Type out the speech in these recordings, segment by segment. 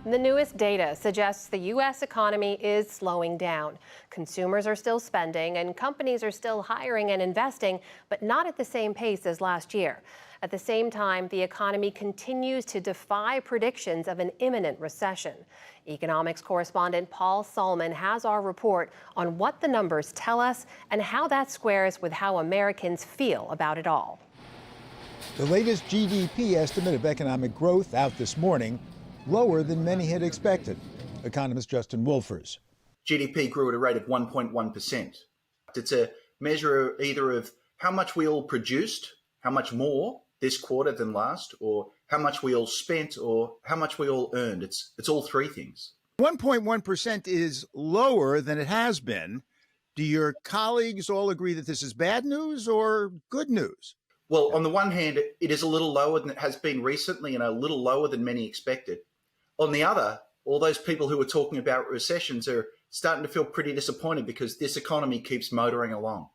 The newest data suggests the U.S. economy is slowing down. Consumers are still spending and companies are still hiring and investing, but not at the same pace as last year. At the same time, the economy continues to defy predictions of an imminent recession. Economics correspondent Paul Solman has our report on what the numbers tell us and how that squares with how Americans feel about it all. The latest GDP estimate of economic growth out this morning, lower than many had expected. Economist Justin Wolfers. GDP grew at a rate of 1.1%. It's a measure either of how much we all produced, how much more this quarter than last, or how much we all spent, or how much we all earned. It's all three things. 1.1% is lower than it has been. Do your colleagues all agree that this is bad news or good news? Well, on the one hand, it is a little lower than it has been recently and a little lower than many expected. On the other, all those people who are talking about recessions are starting to feel pretty disappointed because this economy keeps motoring along.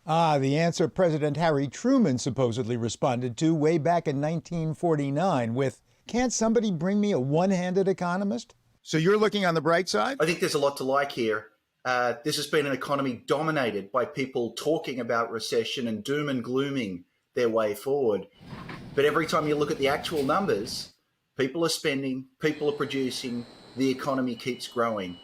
The answer President Harry Truman supposedly responded to way back in 1949 with, "Can't somebody bring me a one-handed economist?" So you're looking on the bright side? I think there's a lot to like here. This has been an economy dominated by people talking about recession and doom and glooming their way forward. But every time you look at the actual numbers, people are spending, people are producing, the economy keeps growing.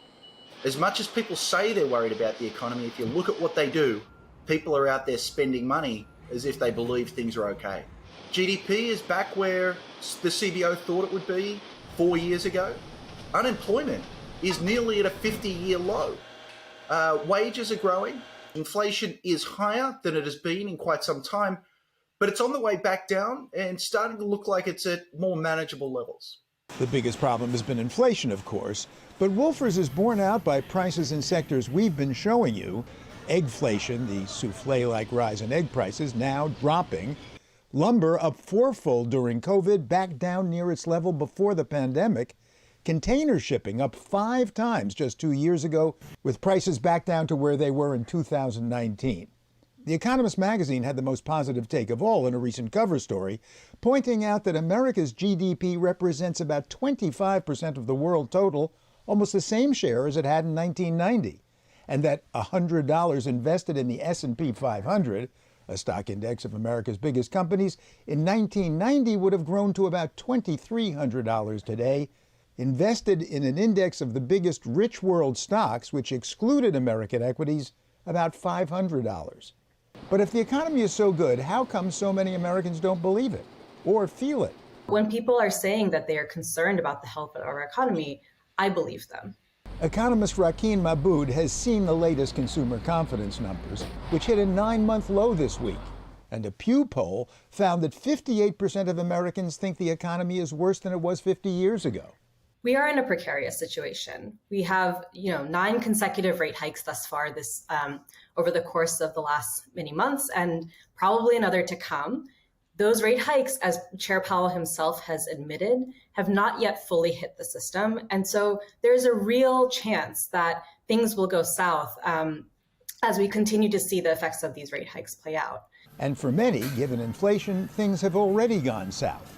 As much as people say they're worried about the economy, if you look at what they do, people are out there spending money as if they believe things are okay. GDP is back where the CBO thought it would be 4 years ago. Unemployment is nearly at a 50-year low. Wages are growing. Inflation is higher than it has been in quite some time, but it's on the way back down and starting to look like it's at more manageable levels. The biggest problem has been inflation, of course, but Wolfers is borne out by prices in sectors we've been showing you. Eggflation, the souffle-like rise in egg prices, now dropping. Lumber up fourfold during COVID, back down near its level before the pandemic. Container shipping up 5 times just 2 years ago, with prices back down to where they were in 2019. The Economist magazine had the most positive take of all in a recent cover story, pointing out that America's GDP represents about 25% of the world total, almost the same share as it had in 1990, and that $100 invested in the S&P 500, a stock index of America's biggest companies, in 1990 would have grown to about $2,300 today. Invested in an index of the biggest rich world stocks, which excluded American equities, about $500. But if the economy is so good, how come so many Americans don't believe it or feel it? When people are saying that they are concerned about the health of our economy, I believe them. Economist Rakeen Mahbood has seen the latest consumer confidence numbers, which hit a 9-month low this week. And a Pew poll found that 58% of Americans think the economy is worse than it was 50 years ago. We are in a precarious situation. We have, 9 consecutive rate hikes thus far over the course of the last many months, and probably another to come. Those rate hikes, as Chair Powell himself has admitted, have not yet fully hit the system. And so there's a real chance that things will go south as we continue to see the effects of these rate hikes play out. And for many, given inflation, things have already gone south.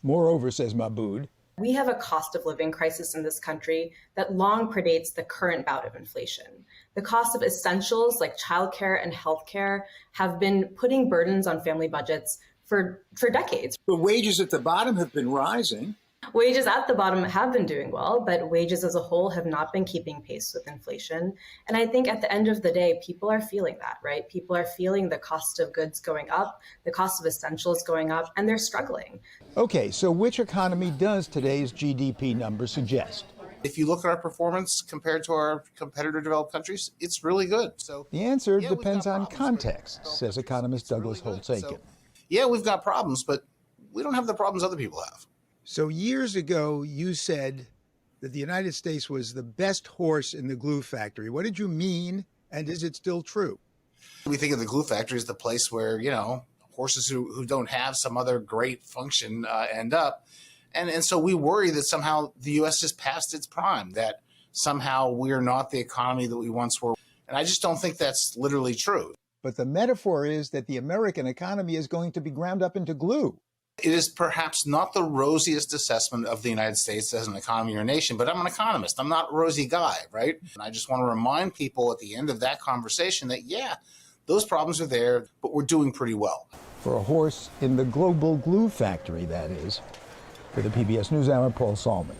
Moreover, says Mahbood, we have a cost of living crisis in this country that long predates the current bout of inflation. The cost of essentials like childcare and healthcare have been putting burdens on family budgets for decades. The wages at the bottom have been rising. Wages at the bottom have been doing well, but wages as a whole have not been keeping pace with inflation. And I think at the end of the day, people are feeling that, right? People are feeling the cost of goods going up, the cost of essentials going up, and they're struggling. Okay, so which economy does today's GDP number suggest? If you look at our performance compared to our competitor developed countries, it's really good. So the answer depends on context, says economist Douglas Holtz-Eakin. Yeah, we've got problems, but we don't have the problems other people have. So years ago, you said that the United States was the best horse in the glue factory. What did you mean, and is it still true? We think of the glue factory as the place where, horses who don't have some other great function end up. And so we worry that somehow the U.S. has passed its prime, that somehow we're not the economy that we once were. And I just don't think that's literally true. But the metaphor is that the American economy is going to be ground up into glue. It is perhaps not the rosiest assessment of the United States as an economy or nation, but I'm an economist. I'm not a rosy guy, right? And I just want to remind people at the end of that conversation that, yeah, those problems are there, but we're doing pretty well. For a horse in the global glue factory, that is. For the PBS NewsHour, Paul Salman.